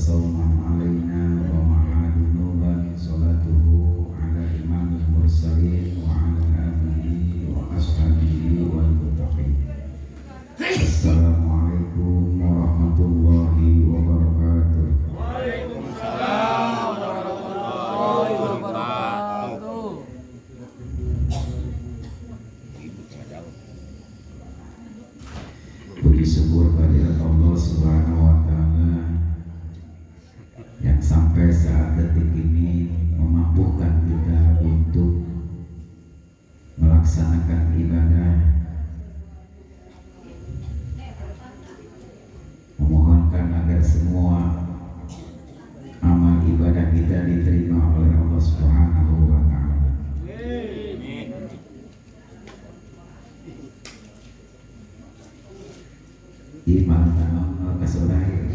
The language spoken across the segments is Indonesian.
صوما علينا ومع ذنوبا صلاته على إمام المرسلين وعلى آله وأصحابه والمتقين. السلام عليكم ورحمة الله وبركاته. Waalaikumsalam warahmatullahi wabarakatuh. Puji syukur kehadirat Allah Subhanahu wa Ta'ala yang sampai saat detik ini memampukan kita untuk melaksanakan ibadah. Memohonkan agar semua amal ibadah kita diterima oleh Allah Subhanahu wa Ta'ala. Di malam tanggal kasodai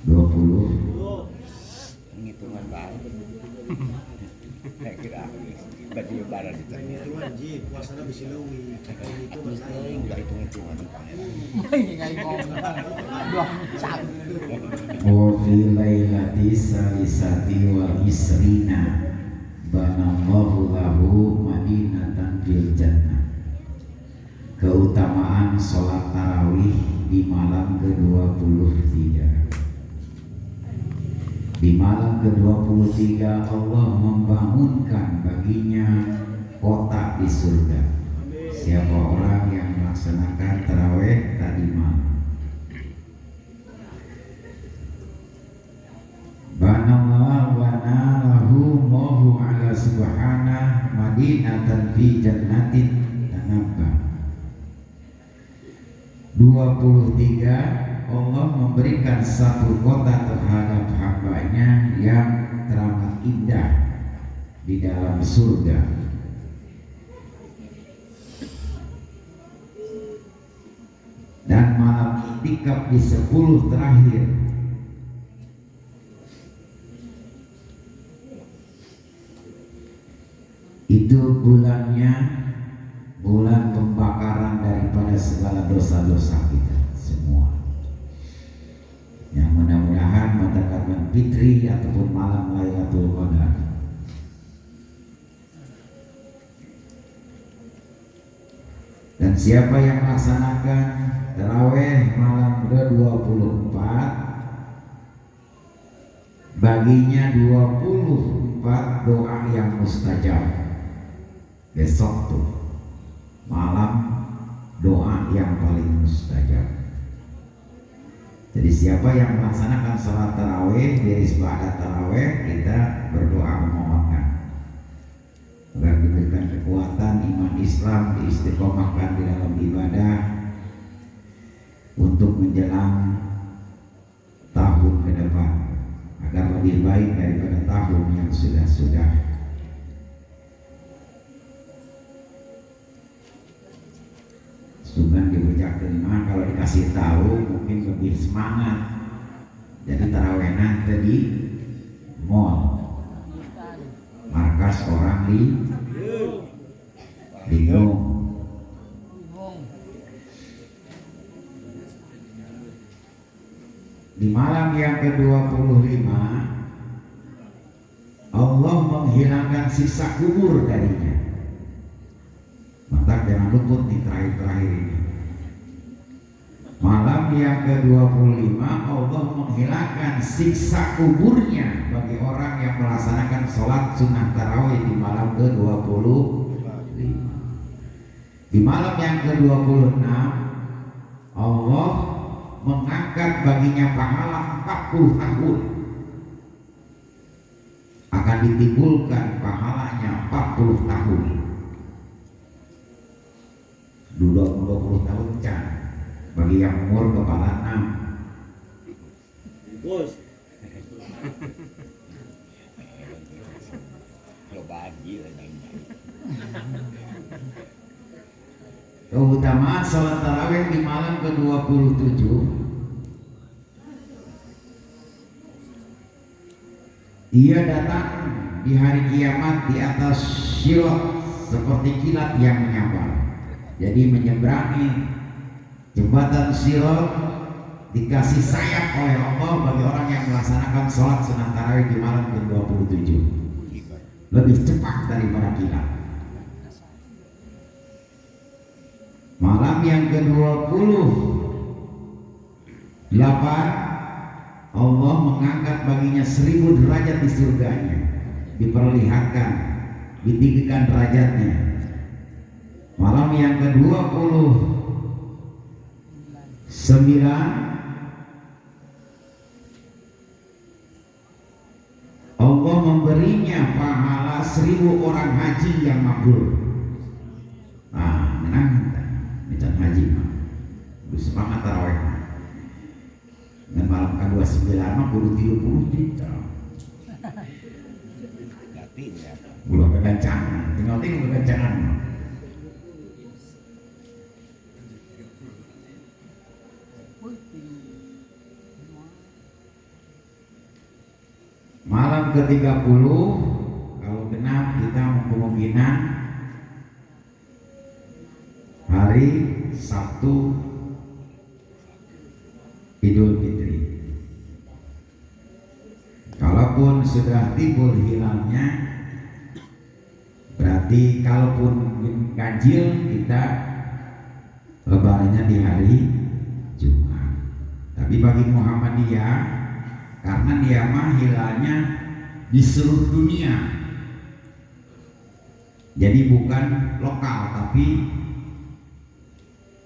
20 Penghitungan baru. Saya kira baju lebaran itu. Hitungan ji, puasanya bisa lewi. Itu Enggak hitung-hitungan. wa fi lailati salisati wal isrina banallahu lahu madinatan fil jannah. Keutamaan sholat tarawih di malam ke-23. Di malam ke-23 Allah membangunkan baginya kota di surga. Siapa orang yang melaksanakan tarawih tadi malam, banallahu wa nalahu Allahu ala subhana madinatan fi jannatin tanabba. 23 Allah memberikan satu kota terhadap hambanya yang teramat indah di dalam surga. Dan malam iktikaf di 10 terakhir itu bulannya bulan pembakaran daripada segala dosa-dosa kita semua. Yang mudah-mudahan mendapatkan fitri ataupun malam Lailatul Qadar. Dan siapa yang melaksanakan tarawih malam ke-24, baginya 24 doa yang mustajab. Besok tuh malam doa yang paling mustajab. Jadi siapa yang melaksanakan sholat tarawih, beres ba'da tarawih, kita berdoa memohonkan agar diberikan kekuatan iman Islam, diistiqomahkan di dalam ibadah untuk menjelang tahun ke depan agar lebih baik daripada tahun yang sudah-sudah. Sugan diucapkan mah kalau dikasih tahu mungkin lebih semangat. Jadi tarawih nanti di mall, markas orang bingung. Di malam yang ke-25 Allah menghilangkan sisa kubur darinya. Maka jangan luput di terakhir ini. Malam yang ke-25 Allah menghilangkan siksa kuburnya bagi orang yang melaksanakan sholat sunnah tarawih di malam ke-25. Di malam yang ke-26 Allah mengangkat baginya pahala 40 tahun. Akan ditimbulkan pahalanya 40 tahun. 20 tahun can bagi yang umur kepala 6. bos. Keutamaan sholat tarawih di malam ke-27, ia datang di hari kiamat di atas Sirat seperti kilat yang menyambar. Jadi menyeberangi jembatan Sirat dikasih sayap oleh Allah bagi orang yang melaksanakan sholat sunat tarawih di malam ke-27. Lebih cepat daripada kilat. Malam yang ke-28 Allah mengangkat baginya 1000 derajat di surganya, diperlihatkan, ditinggikan derajatnya. Malam yang ke-29 Allah memberinya pahala 1000 orang haji yang mabrur. Nah, menang kita haji mah. Semangat tarawih. Dan malam ke-29 mah kudu 30 juta. Gantinya. Belum kekencangan, tinggal kekencangan. Malam ke-30 kalau genap kita kemungkinan hari Sabtu Idul Fitri. Kalaupun sudah timbul hilalnya, berarti kalaupun ganjil kita lebarannya di hari Jumat. Tapi bagi Muhammadiyah, karena dia mah hilalnya di seluruh dunia, jadi bukan lokal tapi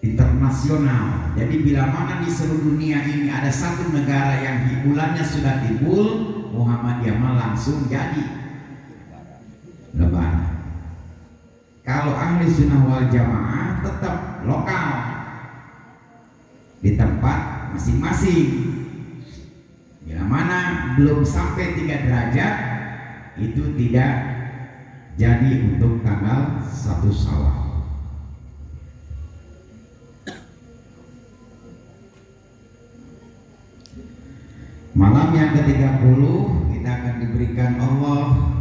internasional. Jadi bila mana di seluruh dunia ini ada satu negara yang bulannya sudah timbul, Muhammadiyah mah langsung jadi lebaran. Kalau ahli sunnah wal jamaah tetap lokal di tempat masing-masing. Bila mana belum sampai 3 derajat, itu tidak jadi untuk tanggal 1 Syawal. Malam yang ke-30 kita akan diberikan Allah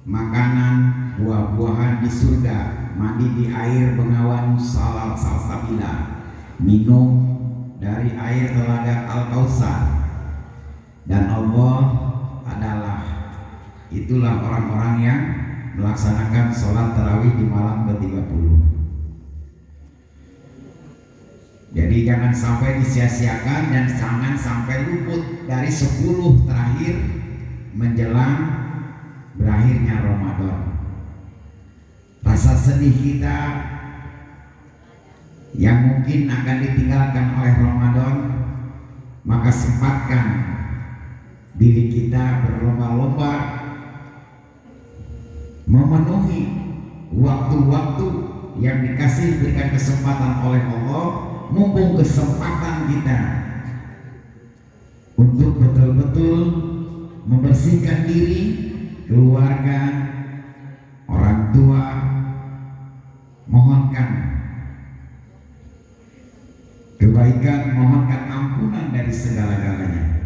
makanan buah-buahan di surga, mandi di air bengawan salsabila, minum dari air telaga Al-Kautsar. Dan Allah adalah, itulah orang-orang yang melaksanakan sholat tarawih di malam ke-30. Jadi jangan sampai disia-siakan dan jangan sampai luput dari 10 terakhir menjelang berakhirnya Ramadan. Rasa sedih kita yang mungkin akan ditinggalkan oleh Ramadan, maka sempatkan diri kita berlomba-lomba memenuhi waktu-waktu yang dikasih, berikan kesempatan oleh Allah. Mumpung kesempatan kita untuk betul-betul membersihkan diri, keluarga, orang tua, mohonkan kebaikan, mohonkan ampunan dari segala-galanya.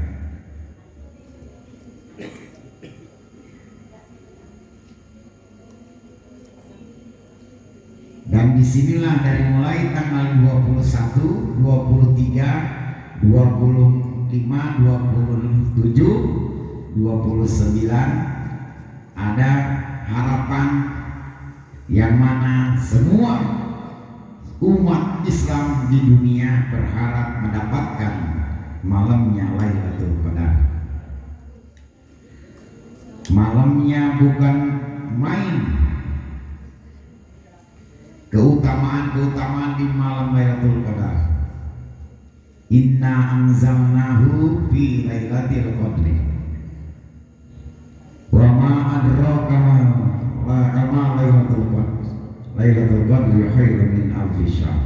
Dan disinilah dari mulai tanggal 21, 23, 25, 27, 29 ada harapan yang mana semua umat Islam di dunia berharap mendapatkan malamnya Lailatul Qadar. Malamnya bukan main. Keutamaan di malam Lailatul Qadar. Inna anzalnahu fi Lailatul Qadri. Wa ma adraka ma Lailatul Qadr. Lailatul Qadri khairun min alfi syahr.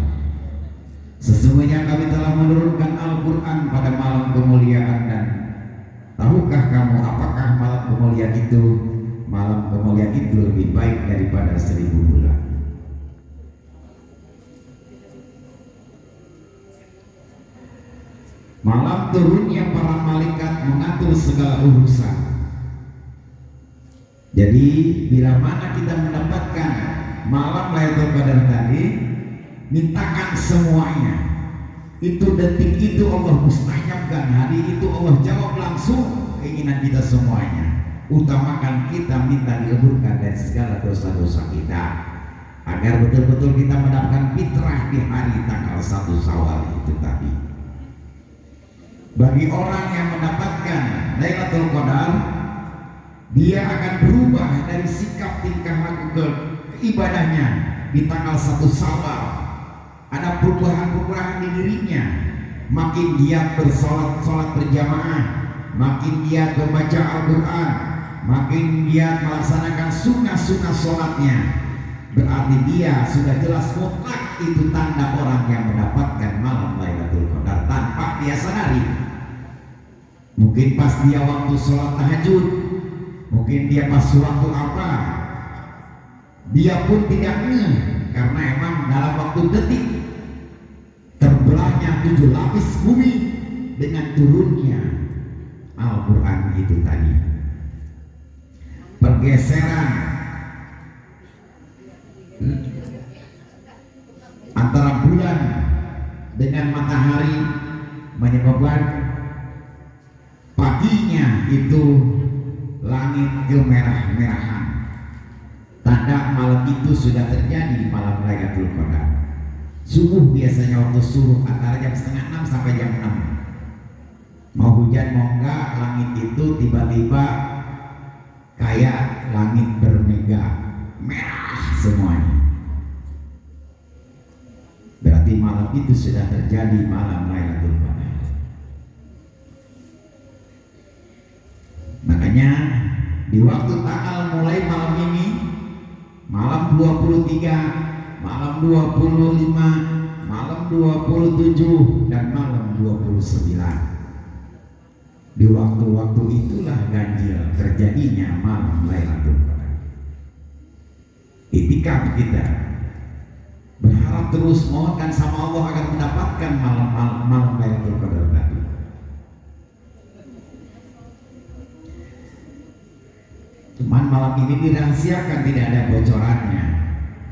Sesungguhnya kami telah menurunkan Al-Qur'an pada malam kemuliaan, dan tahukah kamu apakah malam kemuliaan itu? Malam kemuliaan itu lebih baik daripada 1000 bulan. Malam turunnya para malaikat mengatur segala urusan. Jadi bila mana kita mendapatkan malam Lailatul Qadar tadi, mintakan semuanya, itu detik itu Allah mustajabkan, hari itu Allah jawab langsung keinginan kita semuanya. Utamakan kita minta dileburkan dari segala dosa-dosa kita, agar betul-betul kita mendapatkan fitrah di hari tanggal 1 Syawal itu tadi. Bagi orang yang mendapatkan Lailatul Qadar, dia akan berubah dari sikap tingkah laku keibadahnya di tanggal 1 Syawal. Ada perubahan-perubahan di dirinya, makin giat bersolat berjamaah, makin giat membaca Al-Quran, makin giat melaksanakan sunnah-sunnah sholatnya. Berarti dia sudah jelas mutlak itu tanda orang yang mendapatkan malam Lailatul Qadar tanpa dia sadari. Mungkin pas dia waktu sholat tahajud, mungkin dia pas waktu apa, dia pun tidak ngeh, karena emang dalam waktu detik terbelahnya 7 lapis bumi dengan turunnya Al-Quran itu tadi. Pergeseran antara bulan dengan matahari menyebabkan paginya itu langit kemerah-merahan, tanda malam itu sudah terjadi malam Lailatul Qadar. Subuh biasanya waktu subuh antara jam 5:30 sampai jam 6. Mau hujan mau enggak, langit itu tiba-tiba kayak langit bermega merah semuanya. Berarti malam itu sudah terjadi malam Lailatul Qadar. Makanya di waktu tanggal mulai malam ini, malam 23, malam 25, malam 27 dan malam 29. Di waktu-waktu itulah ganjil terjadinya malam Lailatul Qadar. Itikaf kita berharap terus mohonkan sama Allah agar mendapatkan malam Lailatul Qadar tadi. Cuman malam ini dirahasiakan, tidak ada bocorannya.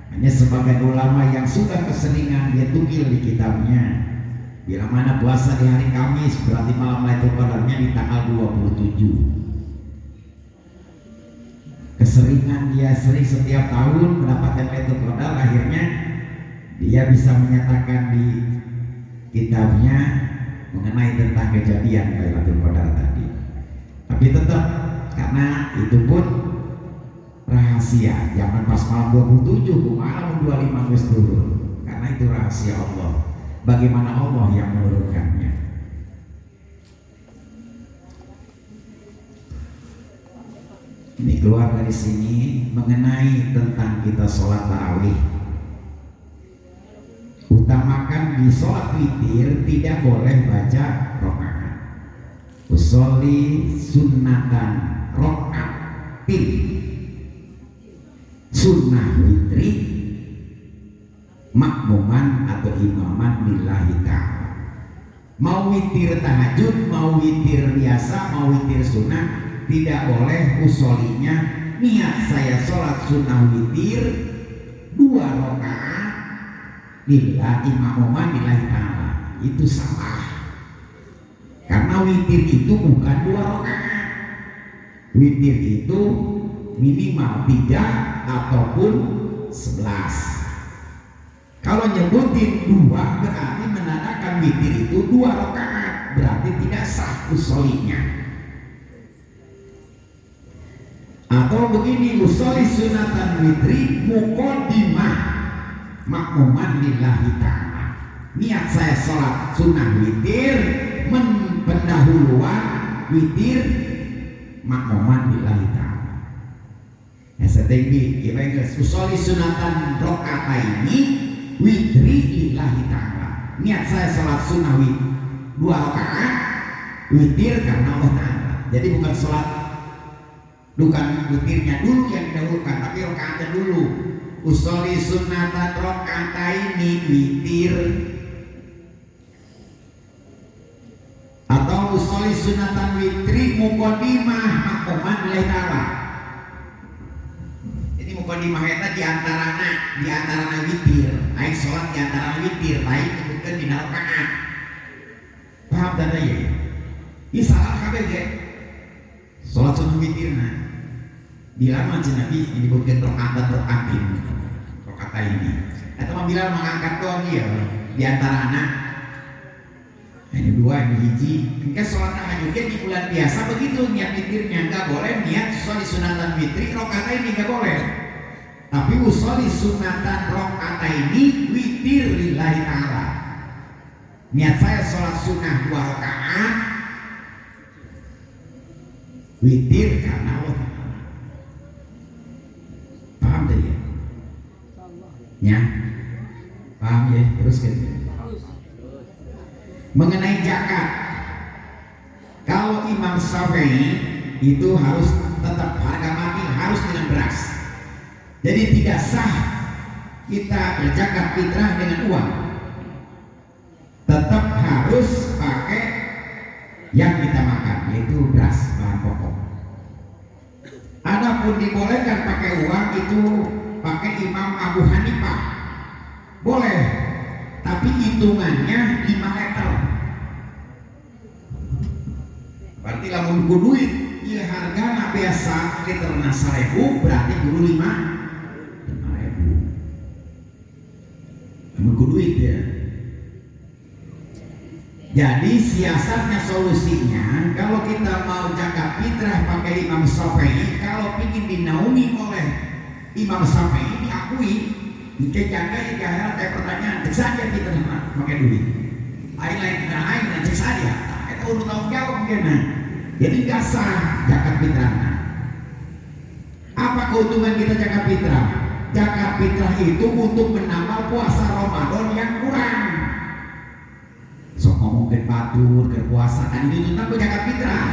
Hanya sebagian ulama yang sudah keseringan dia tukil di kitabnya. Bila mana puasa di hari Kamis berarti malam Lailatul Qadarnya di tanggal 27. Keseringan dia sering setiap tahun mendapatkan Lailatul Qadar, akhirnya dia bisa menyatakan di kitabnya mengenai tentang kejadian Lailatul Qadar tadi. Tapi tetap karena itu pun rahasia, jangan pas malam 27 malam 25 wis turun, karena itu rahasia Allah. Bagaimana Allah yang menurunkannya. Ini keluar dari sini mengenai tentang kita sholat tarawih. Utamakan di sholat witir tidak boleh baca rokaat. Usolli sunnatan rokaatin, sunnah witri makmuman atau imaman lillahi ta'ala. Mau witir tahajud, mau witir biasa, mau witir sunnah, tidak boleh usolinya niat saya sholat sunnah witir 2 rakaat lillahi makmuman lillahi ta'ala. Itu salah, karena witir itu bukan 2 rakaat. Witir itu minimal 3 ataupun 11. Kalau nyebutin 2 berarti menandakan witir itu 2 rakaat, berarti tidak sah usolinya. Atau begini, usoli sunatan witri muqaddimah makmuman lillahi ta'ala. Niat saya sholat sunnah witir pendahuluan witir makmuman lillahi ta'ala. STB gimana? Usoli sunatan rokataini witri lillahi ta'ala. Niat saya sholat sunnah 2 rakaat witir karena Allah ta'ala. Jadi bukan sholat, bukan witirnya dulu yang didahulukan, tapi rakaatnya dulu. Usoli sunnatan rakaataini witir, atau usoli sunatan witri muqaddimah makmuman lillahi ta'ala. Jadi muqaddimah eta di antarana witir. Aing sholat di antara witir, lain disebutkan di rakaat. paham tanda ya? Ini salah kabeh ge. Salat sunah witirna. Bila macam Nabi menyebutkan rokaatin, rokaat ini. Atau bila mengangkat doang dia di antara anak. Ini dua, ini hiji. Mungkin sholat tahajudnya di bulan biasa begitu niat witirnya nggak boleh niat sholat sunatan witri rokaat ini nggak boleh. Tapi usoli sunatan rokaat ini witir lillahi ta'ala. Niat saya sholat sunnah 2 rakaat witir karena Allah. Paham tadi ya? Ya? Paham ya? Terus kan? Mengenai zakat, kalau Imam Syafi'i itu harus tetap harga mati harus dengan beras. Jadi tidak sah kita berzakat fitrah dengan uang. Tetap harus pakai yang kita makan, yaitu beras bahan pokok. Adapun dibolehkan pakai uang itu pakai Imam Abu Hanifah, boleh, tapi hitungannya 5 liter. Berarti lamun ku duit, ya harga biasa liter 1.000 berarti guru 5.000. Lamun ku duit ya. Jadi siasatnya solusinya kalau kita mau zakat fitrah pakai Imam Syafi'i, kalau ingin dinaungi oleh Imam Syafi'i diakui, jika jaga jika heran saya pertanyaan, cek saja kita pakai duit. Lain cek saja. Itu udah tanggung jawab mungkin. Jadi nggak sah zakat fitrah. Apa keuntungan kita zakat fitrah? Zakat fitrah itu untuk menambah puasa Ramadan yang kurang. Sok ngomong ke batur, ke puasa kan itu tentang zakat fitrah.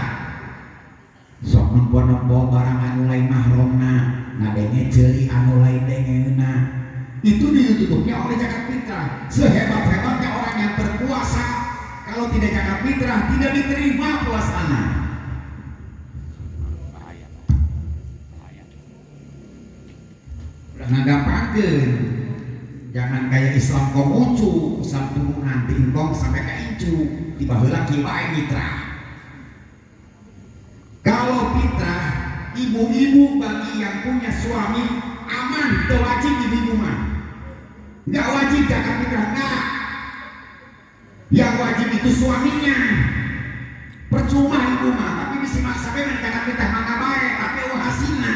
Sok nempo-nempo barang anu lain mahromna, ngadenge ceuli anu lain dengeuna. Itu ditutupnya oleh zakat fitrah. Sehebat-hebatnya orang yang berpuasa, kalau tidak zakat fitrah tidak diterima puasanya. Udah ngagampakeun. Jangan kayak Islam komucu, Islam turunan tingkong sampai ke incu, tiba heula kieu bae fitrah. Kalau fitrah, ibu-ibu bagi yang punya suami aman, teu wajib ibu-ibu mah. Enggak wajib zakat fitrah, enggak. Yang wajib itu suaminya. Percuma ibu mah, tapi bisa maksa bae zakat fitrah maka bae, tapi hasilna.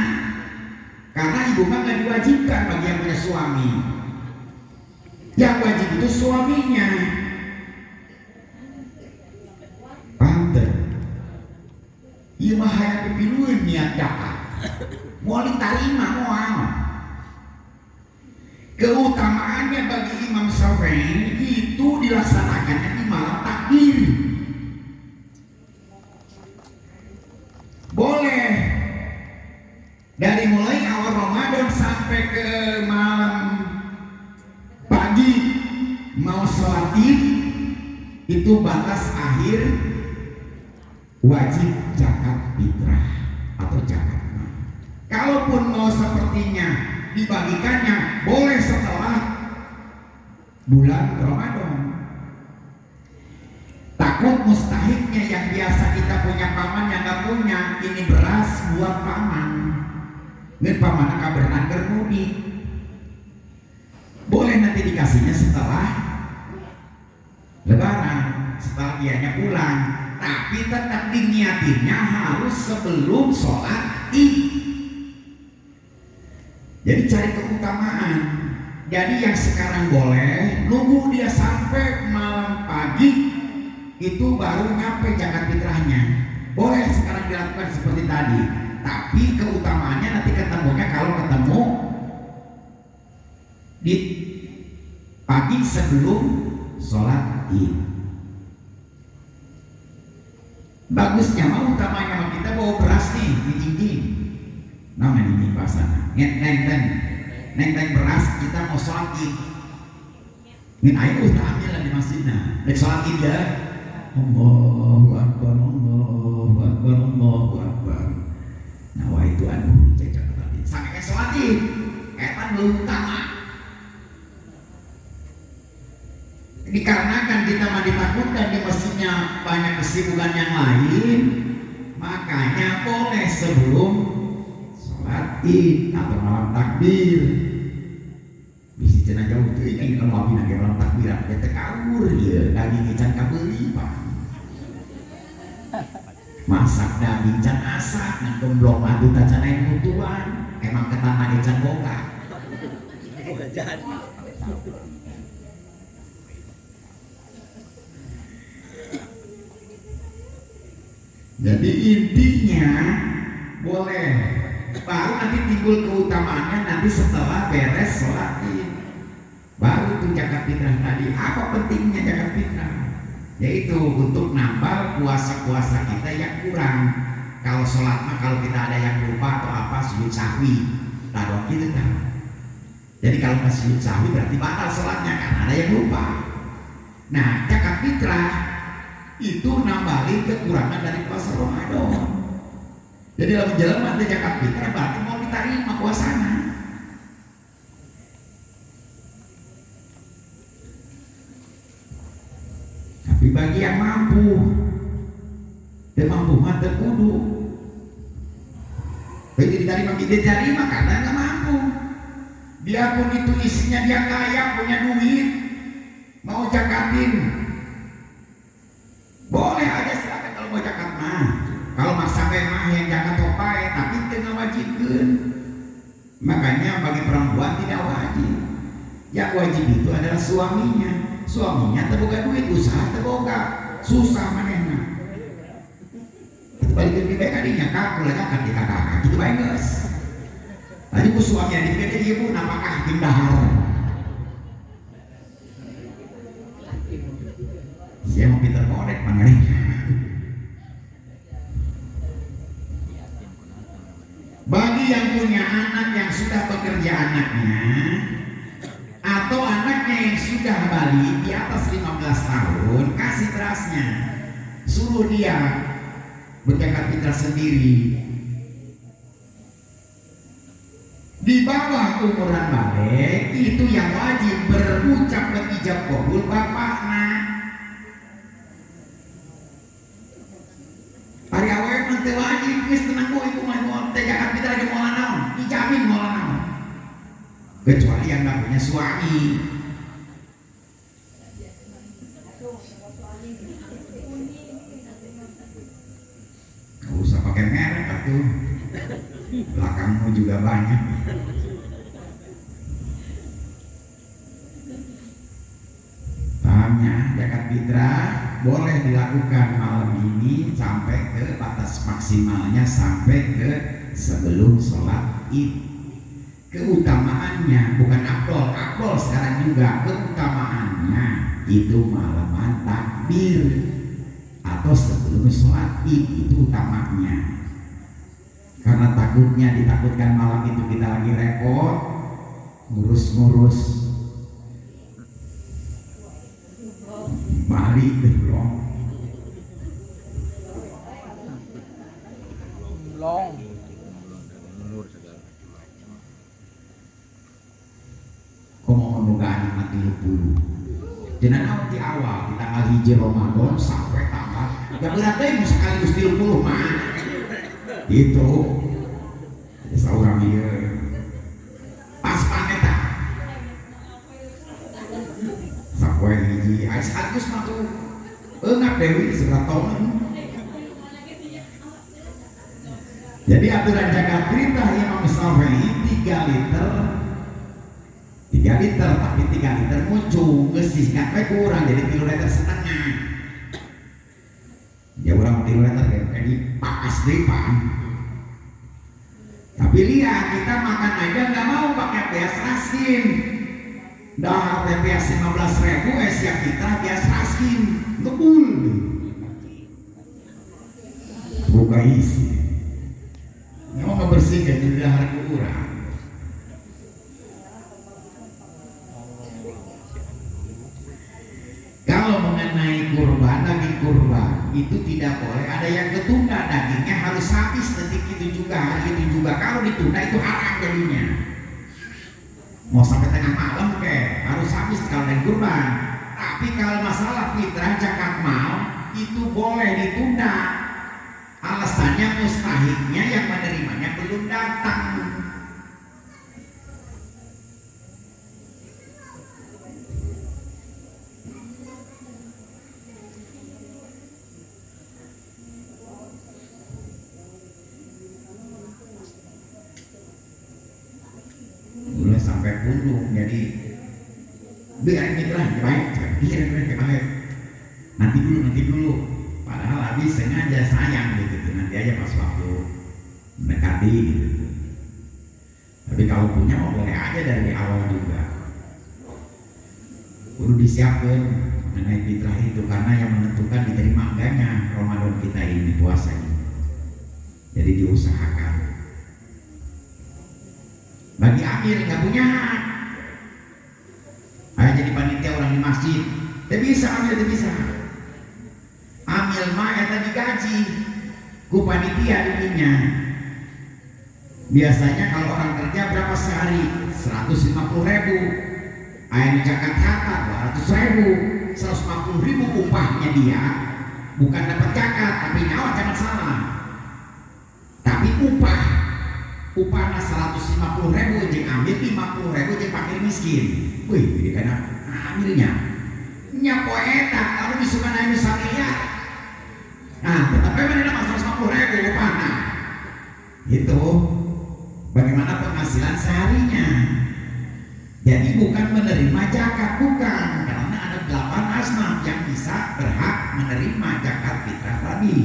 Karena ibu mah enggak diwajibkan bagi yang punya suami. Yang wajib itu suaminya. Paham tak? Iya mah hayang pipilueun niat zakat. Moal ditarima moal. Keutamaannya bagi Imam Syafi'i itu dilaksanakannya di malam takbir. Boleh dari mulai awal Ramadan sampai ke malam pagi mau sholat id itu batas akhir wajib zakat fitrah atau zakat. Kalaupun mau sepertinya dibagikannya boleh setelah bulan Ramadan. Takut mustahiknya yang biasa kita punya paman yang nggak punya, ini beras buat paman. Ngen paman kaberan kermudi. Boleh nanti dikasihnya setelah Lebaran, setelah dianya pulang, tapi tetap diniatinya harus sebelum sholat id. Jadi cari keutamaan. Jadi yang sekarang boleh nunggu dia sampai malam pagi itu baru nyampe zakat fitrahnya. Boleh sekarang dilakukan seperti tadi, tapi keutamaannya nanti ketemunya kalau ketemu di pagi sebelum sholat id. Bagusnya mau utamanya mah kita bawa beras nih di dinding. Nama ini pasana. Neng beras kita mau sholat id. Ngen ayo tak ambil di masjidnya. Nek sholat id ya. Allahu Akbar, Allahu Akbar, Allahu Akbar. Nah wah itu anu cecak tadi. Sampai ke sholat id. Etan belum utama. Dikarenakan kita mah ditakutkan di masjidnya banyak kesibukan yang lain, makanya boleh sebelum sholat id atau malam takbir. Bisa cenah jauh tuh ini kalau abis nage malam takbiran kita kabur ya daging ikan kabeli pak. Masak daging can asak nang gemblok madu tacan air mutuan emang ketana ikan boga. Jadi intinya boleh, baru nanti timbul keutamaannya nanti setelah beres sholat id. Baru tuh zakat fitrah tadi. Apa pentingnya zakat fitrah? Yaitu untuk nambal puasa-puasa kita yang kurang. Kalau sholat mah kalau kita ada yang lupa atau apa sujud sahwi, taruh gitu kan. Jadi kalau nggak sujud sahwi berarti batal sholatnya kan ada yang lupa. Nah zakat fitrah itu nambahin kekurangan dari puasa Ramadan. Jadi dalam jalan mati zakat fitrah berarti mau diterima puasanya. Tapi bagi yang mampu, dia mampu mah terkudu. Jadi diterima kita terima karena nggak mampu. Biarpun itu isinya dia kaya punya duit, mau zakatin. Boleh aja silakan kalau mau zakat mah. Kalau maksa mah yang zakat topai, tapi tengah wajibkan. Makanya bagi perempuan tidak wajib. Yang wajib itu adalah suaminya. Suaminya terbuka duit, usaha terbuka, susah manehna. Itu balik lebih baik adinya kaku lah zakat di kakak. Gitu baik guys. Tadi ku suami yang dipikir ibu napakah dahar. Saya mau pinter kodek maneh. Bagi yang punya anak yang sudah bekerja anaknya atau anaknya yang sudah balik di atas 15 tahun, kasih berasnya, suruh dia berzakat fitrah sendiri. Di bawah umuran balik itu yang wajib berucap ijab qabul bapakna. Hari awal nanti wajib geus tenang ku iku mah teh zakat fitrah ge moal naon, dijamin moal naon. Kecuali yang nggak punya suami. Nggak usah pakai merek atuh. Belakangmu juga banyak. Pahamnya zakat fitrah boleh dilakukan malam ini sampai ke batas maksimalnya sampai ke sebelum sholat id. Keutamaannya bukan afdol sekarang juga, keutamaannya itu malaman takbir atau sebelum sholat id itu utamanya. Karena takutnya ditakutkan malam itu kita lagi repot ngurus balik belum kok mau menunggu anak mati dulu jenana di awal di tanggal 1 Ramadan sampai tanggal ya berarti sekaligus 30 mah itu seorang dia pas paneta sampai hiji sekaligus mah tuh enggak dewi segala jadi aturan zakat fitrah Imam Syafi'i 3 liter tapi 3 liter muncul gesisnya kurang jadi 3 liter setengah ya orang 3 liter kayak di pakas depan. Tapi lihat kita makan aja nggak mau pakai beas raskin. Dah beas 15.000 siap kita beas raskin lebul. Buka isi. Mau ngebersihkan di dahar kurang. Kalau mengenai kurban, daging kurban itu tidak boleh ada yang ketunda, dagingnya harus habis detik itu juga, hari itu juga. Kalau ditunda itu haram jadinya. Mau sampai tengah malam harus habis kalau daging kurban. Tapi kalau masalah fitrah zakat mal itu boleh ditunda. Alasannya mustahiknya yang menerimanya belum datang. Udah sampai pundung, jadi biar kita baik, nanti dulu. Padahal habis sengaja sayang gitu, nanti aja pas waktu mendekati gitu. Tapi kalau punya boleh aja dari awal juga. Perlu disiapkan mengenai fitrah itu, karena yang menentukan diterima enggaknya Ramadan kita ini, puasa ini. Jadi diusahakan. Bagi amil nggak punya hak, jadi panitia orang di masjid, tidak bisa amil, tidak bisa. Amil mah eta digaji ku panitia dirinya. Biasanya kalau orang kerja berapa sehari? 150.000. Ayah di Jakarta 200.000, 150.000 upahnya dia. Bukan dapat zakat, tapi nyawa jangan salah. Tapi upahnya 150.000 jeung ambil 50.000 jeung fakir miskin. Wih, jadi karena amilnya nyapo eta lalu disukan anu samiliar. Nah, tetapi mana nama 150.000 upahnya. Itu bagaimana penghasilan seharinya. Jadi bukan menerima zakat, bukan, karena ada 8 asnaf yang bisa berhak menerima zakat fitrah tadi.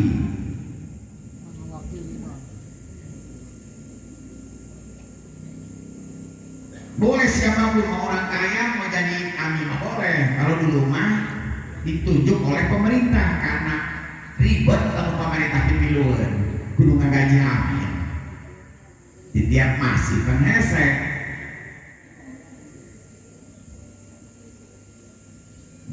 Boleh siapapun, mau orang kaya mau jadi amil boleh. Kalau dulu mah ditunjuk oleh pemerintah karena ribet kalau pemerintah pemiluan kudu ngagaji amil di tiap masih kan hesek.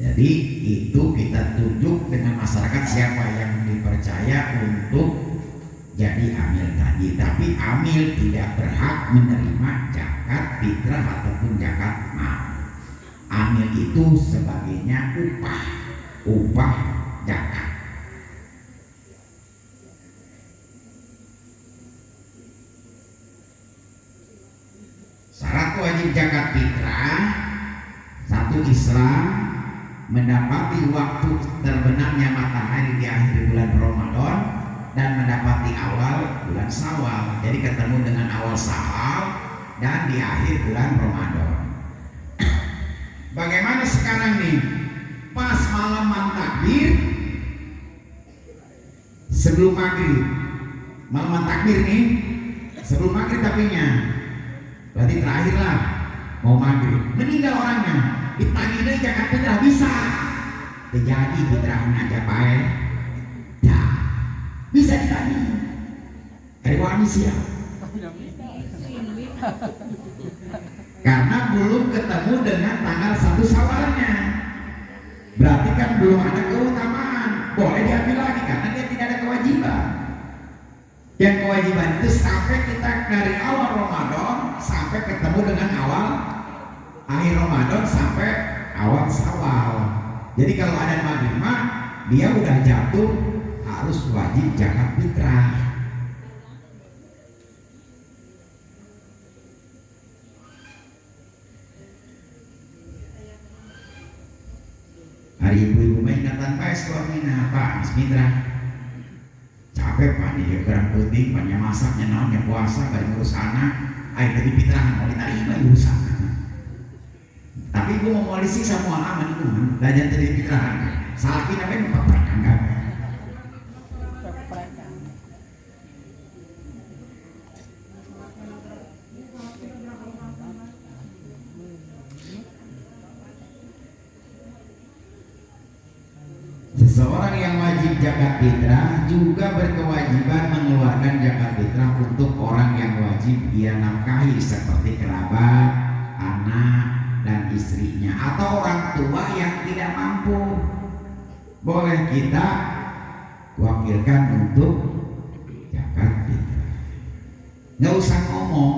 Jadi itu kita tunjuk dengan masyarakat siapa yang dipercaya untuk jadi amil tadi. Tapi amil tidak berhak menerima zakat fitrah ataupun zakat mal. Amil itu sebagainya upah zakat. Syarat wajib zakat fitrah: satu, Islam, mendapati waktu terbenamnya matahari di akhir bulan Ramadan dan mendapati awal bulan Syawal. Jadi ketemu dengan awal Syawal dan di akhir bulan Ramadan. Bagaimana sekarang nih? Pas malaman takbir sebelum maghrib, malaman takbir nih sebelum maghrib tapinya, berarti terakhir lah mau maghrib, meninggal orangnya, ditagih deh zakat fitrah bisa, terjadi fitrahnya aja baik, ya bisa ditagih. Dari wani siap, karena belum ketemu dengan tanggal 1 Syawalnya, berarti kan belum ada keutamaan, boleh diambil lagi karena dia tidak ada kewajiban. Yang kewajiban itu sampai kita dari awal Ramadan sampai ketemu dengan awal akhir Ramadan sampai awal Syawal. Jadi kalau ada maghrib mah dia udah jatuh harus wajib zakat fitrah. Hari ibu-ibu ingatan baik suaminya Pak Mitra capek Pak nih gerang penting banyak masaknya naonnya puasa bari ngurus anak air tadi fitrah mau diterima ngurus anak. Tapi ibu mau polisi semua aman itu belajar dari fitrah salah kita apa yang memperberatkan kan. Seseorang yang wajib zakat fitrah juga berkewajiban mengeluarkan zakat fitrah untuk orang yang wajib ia nafkahi seperti kerabat, anak, dan istrinya atau orang tua yang tidak mampu. Boleh kita wakilkan untuk zakat fitrah. Nggak usah ngomong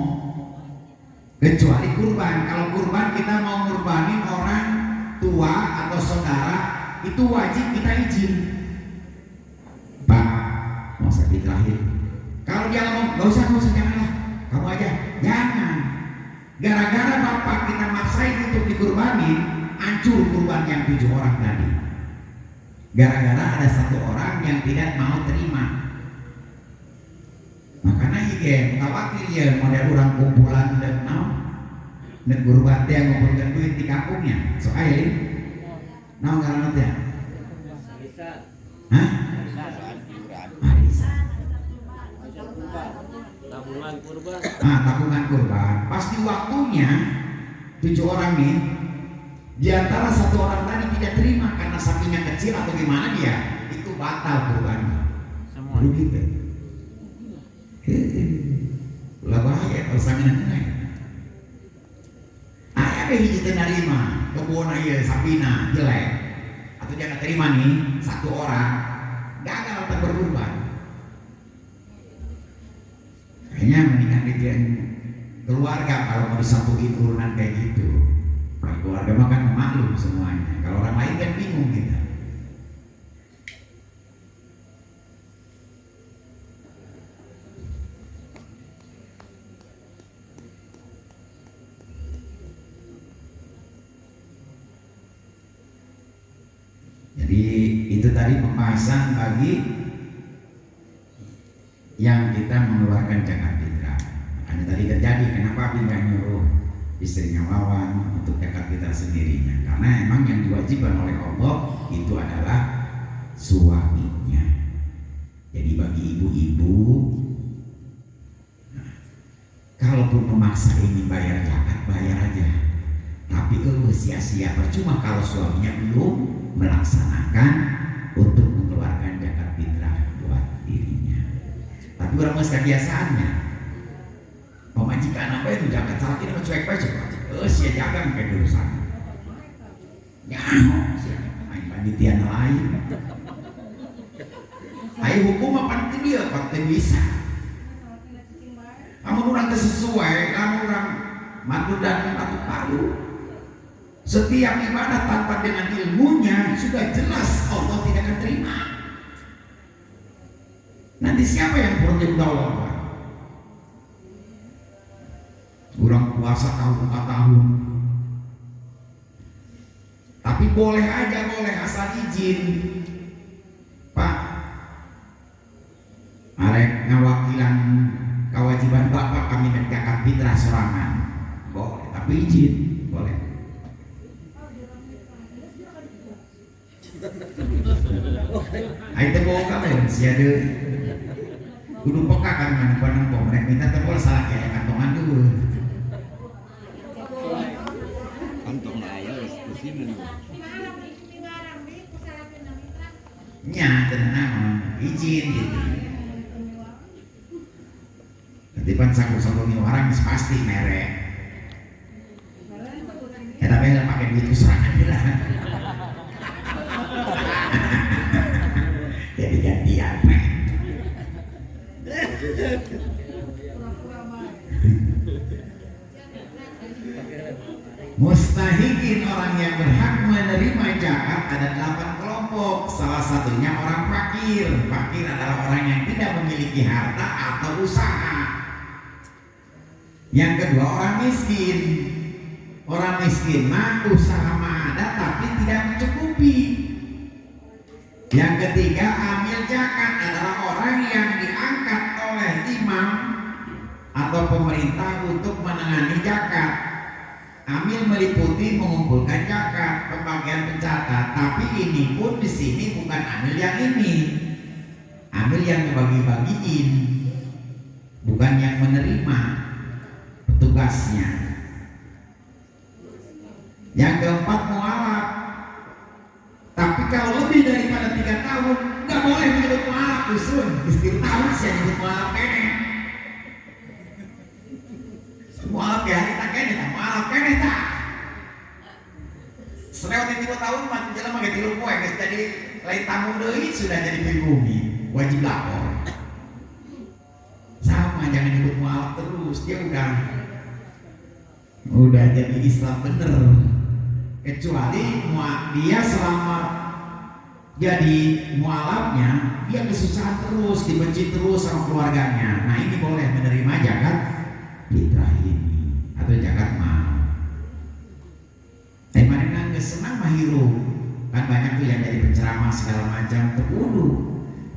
kecuali kurban. Kalau kurban kita mau ngurbanin orang tua atau saudara itu wajib kita izin. fitrahin. Kalau dia ngomong nggak usah janganlah, kamu aja, jangan. Gara-gara bapak kita maksain untuk dikurbanin, hancur kurban yang 7 orang tadi. Gara-gara ada 1 orang yang tidak mau terima. Makanya iya, khawatir ya model orang kumpulan dan mau guru bante yang ngumpulkan duit di kampungnya. So ayo, mau nggak nanti ya? Hah? Arisan. Tabungan kurban. Tabungan kurban. Pasti waktunya 7 orang nih. Di antara 1 orang tadi tidak terima karena sapinya kecil atau gimana dia, itu batal kurbannya. Semua. Begitu. Lah bahaya kalau saminan naik. Ayah hiji teu narima, kebun ieu sapina jelek. Atau jangan terima nih 1 orang gagal tak berkurban. Kayaknya mendingan bikin keluarga kalau mau disatuin urunan kayak gitu. Keluarga mah kan maklum semuanya. Kalau orang lain kan bingung kita. Jadi itu tadi pembahasan bagi yang kita mengeluarkan zakat fitrah. Makanya tadi terjadi kenapa Abi nggak nyuruh istrinya Wawan untuk zakat fitrah sendirinya, karena emang yang diwajibkan oleh Allah itu adalah suaminya. Jadi bagi ibu-ibu, kalaupun memaksa ini bayar zakat, bayar aja. Tapi sia-sia, percuma kalau suaminya belum melaksanakan untuk mengeluarkan zakat fitrah buat dirinya. Tapi orang mas kebiasaannya pemajikan apa itu zakat salah tidak mencuek coba. Sia jaga kayak urusan. Nyaho sia main panitian lain. Ayo hukum apa dia pasti bisa. Kamu orang sesuai, kamu orang madu dan batu palu. Setiap ibadah tanpa dengan ilmunya sudah jelas Allah tidak akan terima. Nanti siapa yang perlu jawab? Orang puasa tahun ke tahun. Tapi boleh aja, boleh asal izin. Pak, arek ngawakilan kewajiban bapak kami dan zakat fitrah sorangan. Boleh, tapi izin, boleh. Ayo tebok kamu sia deh. Kudu peka kan mana pemerintah minta tebok salah kayak kantongan dulu. Kantong ayah kesini. Nya tenang, izin gitu. Ketipan saku-saku nih orang pasti merek. Ya tapi pakai duit serangan lah. Jadi gantian mustahikin orang yang berhak menerima zakat ada 8 kelompok. Salah satunya orang fakir. Fakir adalah orang yang tidak memiliki harta atau usaha. Yang kedua orang miskin. Orang miskin mah usaha mah ada tapi tidak mencukupi. Yang ketiga amil zakat adalah orang yang diangkat oleh imam atau pemerintah untuk menangani zakat. Amil meliputi mengumpulkan zakat, pembagian pencatat, tapi ini pun di sini bukan amil yang ini. Amil yang ngebagi-bagiin, bukan yang menerima tugasnya. Yang keempat mualaf. Tapi kalau lebih daripada 3 tahun nggak boleh menyebut mualaf usun. Istilah tahun sih nyebut mualaf kene. Mualaf ya kita kene, mualaf kene tak. Selewat 3 tahun mah jalan mah gitu poe guys. Jadi lain tamu deui sudah jadi pribumi, wajib lapor. Sama jangan nyebut mualaf terus, dia udah jadi Islam bener. Kecuali dia selama Jadi mualafnya dia kesusahan terus, dibenci terus sama keluarganya. Nah ini boleh menerima zakat fitrah ini atau zakat mal. Mana nggak senang mahiru kan banyak tuh yang jadi penceramah segala macam terkudu.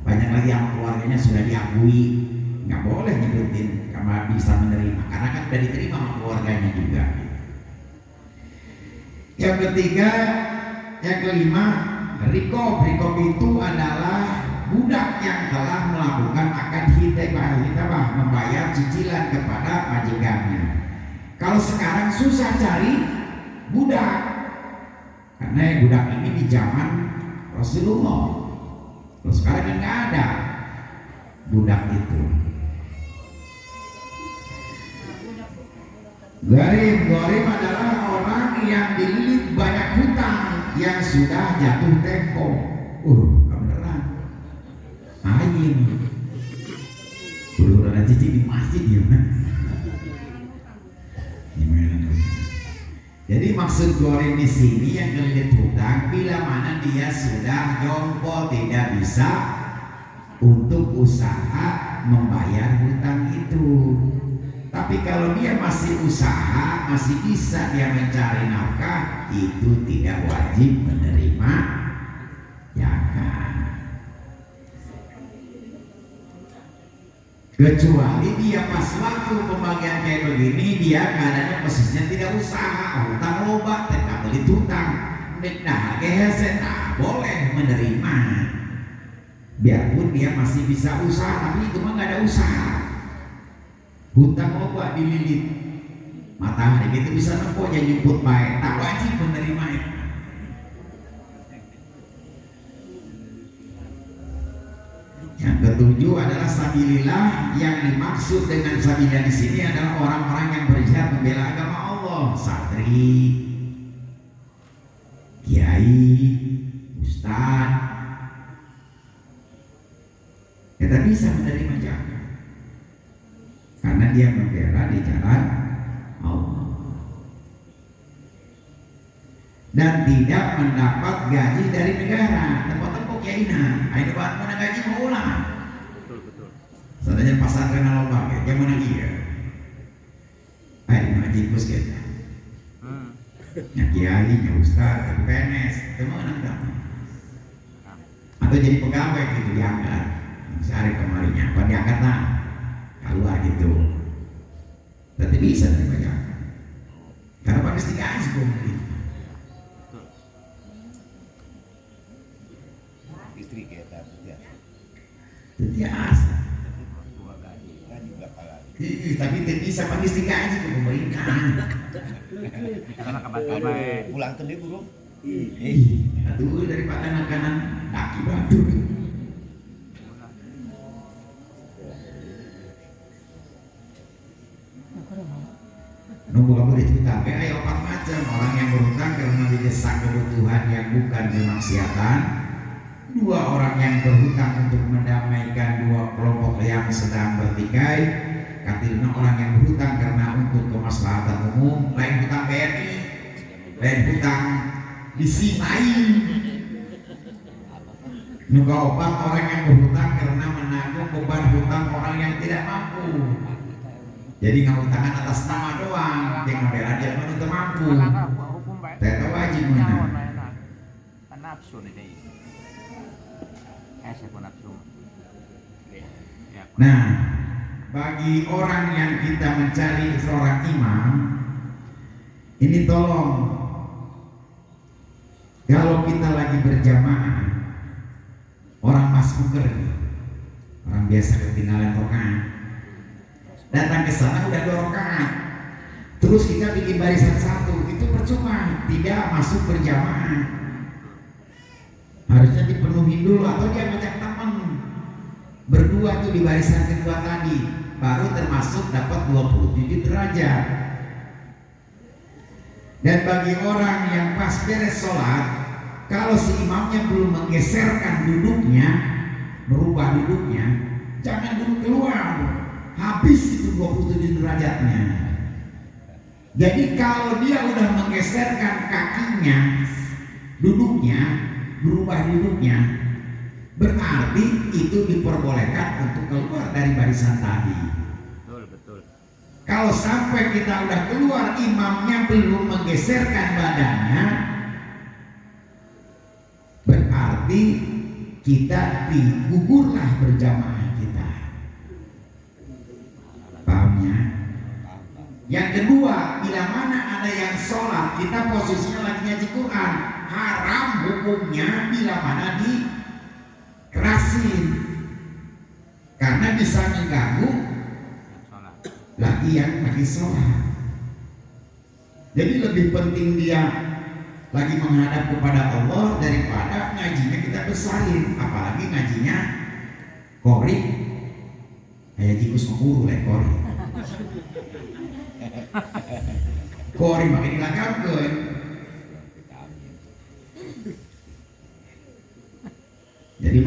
Banyak lagi yang keluarganya sudah diakui, nggak boleh nyebutin karena bisa menerima karena kan sudah diterima sama keluarganya juga. Yang ketiga, yang kelima, rikob itu adalah budak yang telah melakukan akad hitbah, membayar cicilan kepada majikannya. Kalau sekarang susah cari budak, karena budak ini di zaman Rasulullah. Kalau sekarang kan nggak ada budak itu. Gharib adalah orang yang dililit banyak hutang yang sudah jatuh tempo. Kebenaran. Ayin. Bulu ada cici di masjid gimana? Jadi maksud gharib di sini yang kelilit hutang bila mana dia sudah jompo tidak bisa untuk usaha membayar hutang itu. Tapi kalau dia masih usaha, masih bisa dia mencari nafkah, itu tidak wajib menerima zakat. Kecuali dia pas waktu pembagian kayak begini, dia keadaannya posisinya tidak usaha, hutang loba, tidak beli hutang, nah nah boleh menerima. Biarpun dia masih bisa usaha, tapi itu mah nggak ada usaha. Hutang loba dililit matahari gitu bisa nempo jadi nyebut baik, tak wajib menerima itu. Yang ketujuh adalah sabilillah. Yang dimaksud dengan sabilillah di sini adalah orang-orang yang berjihad membela agama Allah, santri, kiai, ustaz. Kita bisa menerima zakat karena dia membela di jalan Allah dan tidak mendapat gaji dari negara. Tempat-tempat kiai ini buat mana gaji mau ulang. Sebenarnya pasar kena lomba ya, zaman lagi ya. Ayo ngaji bos kita. Nya kiai, nya ustaz, nya PNS, itu mana enggak? Atau jadi pegawai gitu diangkat. Sehari kemarinnya, apa diangkat lah? Keluar gitu, tapi bisa terima zakat karena pakai gaji gitu. Istri kita Terbiasa. Tapi tidak bisa pakai gaji ke pemerintah. Pulang ke dia burung. Aduh daripada makanan kaki batu. Nunggu kamu diceritakan, ayo empat macam orang yang berhutang karena didesak kebutuhan yang bukan kemaksiatan. Dua orang yang berhutang untuk mendamaikan dua kelompok yang sedang bertikai. Katilna orang yang berhutang karena untuk kemaslahatan umum. Lain hutang BRI, lain hutang disimai. Nunggu opat orang yang berhutang karena menanggung beban hutang orang yang tidak mampu. Jadi ngahutangan atas nama doang, jangan bela dia menuntut mampu. Tidak wajib mana. Nafsu nih nafsu. Nah, bagi orang yang kita mencari seorang imam, ini tolong kalau kita lagi berjamaah, orang masbuker, orang biasa ketinggalan rakaat. Datang ke sana udah 2 rakaat, terus kita bikin barisan satu, itu percuma, tidak masuk berjamaah. Harusnya dipenuhi dulu atau dia ngajak teman berdua tuh di barisan kedua tadi, baru termasuk dapat 27 derajat. Dan bagi orang yang pas beres sholat, kalau si imamnya belum menggeserkan duduknya, merubah duduknya, jangan duduk keluar. Habis itu 27 derajatnya. Jadi kalau dia udah menggeserkan kakinya, duduknya, berubah hidupnya, berarti itu diperbolehkan untuk keluar dari barisan tadi. Betul, betul. Kalau sampai kita udah keluar, imamnya belum menggeserkan badannya, berarti kita digugurlah berjamaah kita. Pahamnya? Yang kedua, bila mana ada yang sholat, kita posisinya lagi ngaji Quran, haram hukumnya bila mana dikerasin, karena bisa mengganggu lagi sholat. Jadi lebih penting dia lagi menghadap kepada Allah daripada ngajinya kita besarin, apalagi ngajinya kori kayak tikus ngeguru lah kori makin dilagakeun. Jadi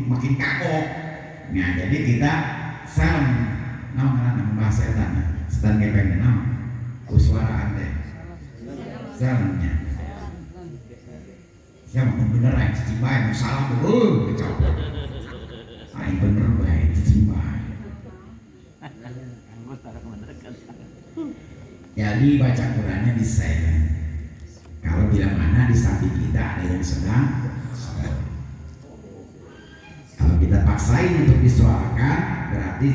makin kakok. Nah, jadi kita salam nama bahasa setan gepeng suara ande salamnya siapa bener aja cicimbai salam dulu coba aing bener baik cicimbai. Jadi baca Qurannya di silent. Kalau bila mana di samping kita ada yang sedang sholat, kalau kita paksain untuk disuarakan, berarti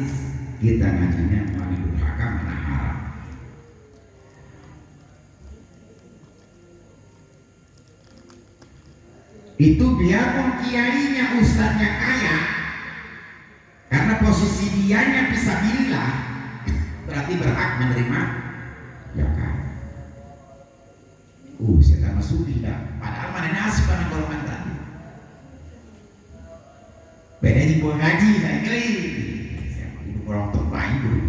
kita ngajinya mana durhaka mana haram. Itu biarpun kiainya ustadznya kaya, karena posisi dianya fisabilillah, berarti berhak menerima zakat. Saya tak masuk dah. Padahal mana nasib anak golongan tadi. Beda di buah ngaji, saya kali. Saya mau orang terbaik dulu.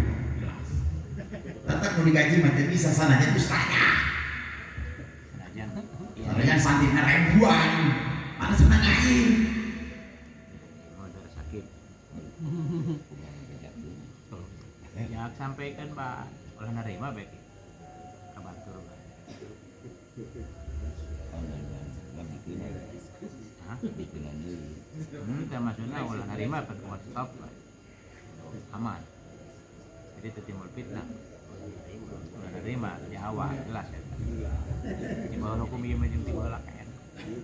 Tetap mau digaji macam bisa sana aja ustaznya. Senajan santinnya ribuan. Mana senang ngaji? Oh, darah sakit. Ya sampaikan Pak, olah nerima baik. Kabatur. Hah? Maksudnya olah nerima pada stop lah. Aman. Jadi itu timbul fitnah. Olah nerima di awal jelas ya. Di bawah hukum iya macam timbul lah kan.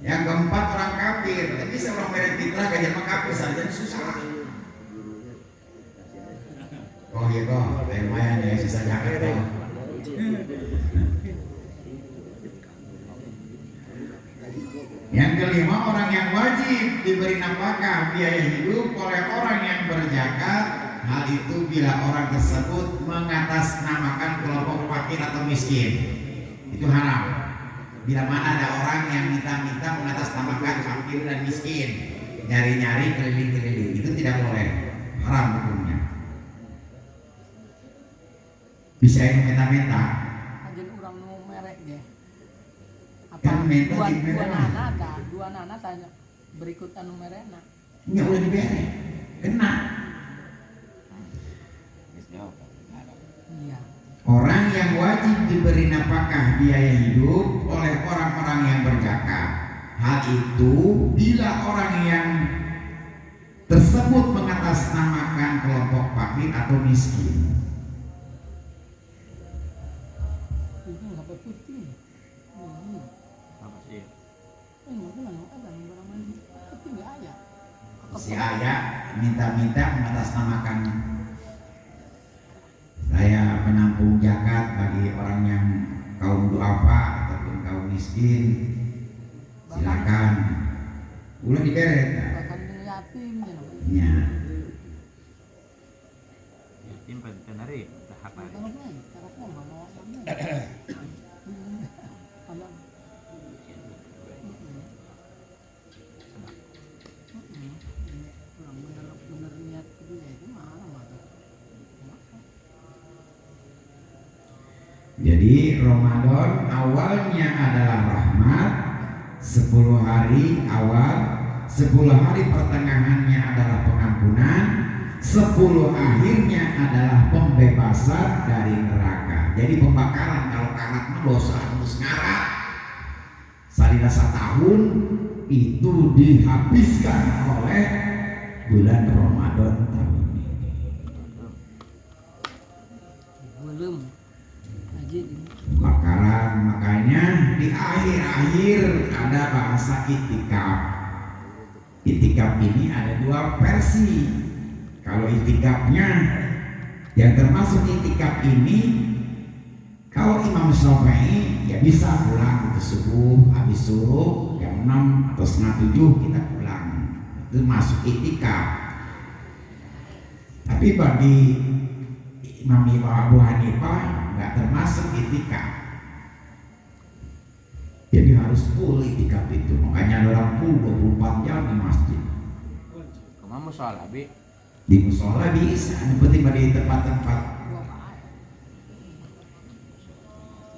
Yang keempat orang kafir. Tapi seorang merek fitrah kajian mengkafir saja susah. Oh iya kok, lumayan ya sisa jaket kok. Yang kelima, orang yang wajib diberi nafkah biaya hidup oleh orang yang berzakat. Hal itu bila orang tersebut mengatasnamakan kelompok fakir atau miskin, itu haram. Bila mana ada orang yang minta-minta mengatasnamakan fakir dan miskin, nyari-nyari keliling-keliling, itu tidak boleh, haram hukumnya. Bisa yang meta-meta. Ajen urang nu merek deh. Apa Kan meta dua, di merek lah. dua nana tanya berikut anu merekna. Nya udah diberi, kena. Iya. Orang yang wajib diberi nafkah biaya hidup oleh orang-orang yang berzakat. Hal itu bila orang yang tersebut mengatasnamakan kelompok fakir atau miskin. Itu sampai putih. Apa sih? Mungkin ada barang mandi. Putih enggak ada. Si ayah minta-minta mengatasnamakan saya penampung zakat bagi orang yang kaum duafa ataupun kaum miskin, silakan. Ulah diberet. Bahkan yatim Ya. Yatim pada nari hak nari. Jadi Ramadan awalnya adalah rahmat, 10 hari awal, 10 hari pertengahannya adalah pengampunan, 10 akhirnya adalah pembebasan dari neraka. Jadi pembakaran, kalau karat dosa harus ngarat salina 1 tahun itu dihabiskan oleh bulan Ramadan tahun ini. Belum. Haji. Makanya di akhir-akhir ada bahasa itikaf. Itikaf ini ada dua versi. Kalau itikafnya yang termasuk itikaf ini, kalau Imam Syafi'i ya bisa pulang itu subuh habis suruh jam 6 atau setengah 7 kita pulang, itu masuk itikaf. Tapi bagi Imam Abu Hanifah nggak termasuk itikaf. Jadi harus full itikaf itu. Makanya ada orang full 24 jam di masjid. Kamu musola bi? Di musola bisa, yang penting di tempat-tempat.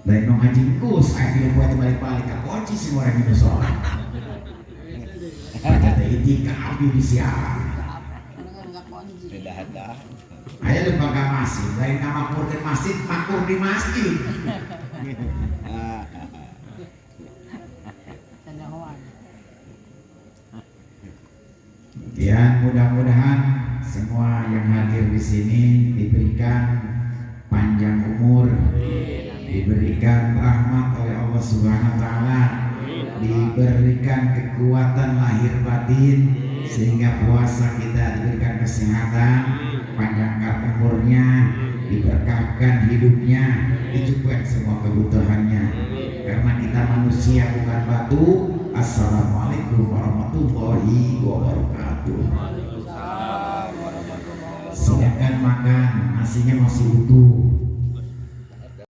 Dan nong haji kus, saya tidak buat balik-balik ke kunci semua orang di musola. Ada itikaf di siaran. Enggak kunci. Tidak ada. Ayo lembaga masjid, lain nama makmur di masjid, makmur di masjid. Ya, mudah-mudahan semua yang hadir di sini diberikan panjang umur, diberikan rahmat oleh Allah Subhanahu wa taala, diberikan kekuatan lahir batin sehingga puasa kita diberikan kesehatan, panjangkan umurnya, diberkahkan hidupnya, dicukupkan semua kebutuhannya. Karena kita manusia bukan batu. Assalamualaikum warahmatullahi wabarakatuh. Silakan makan, nasinya masih utuh.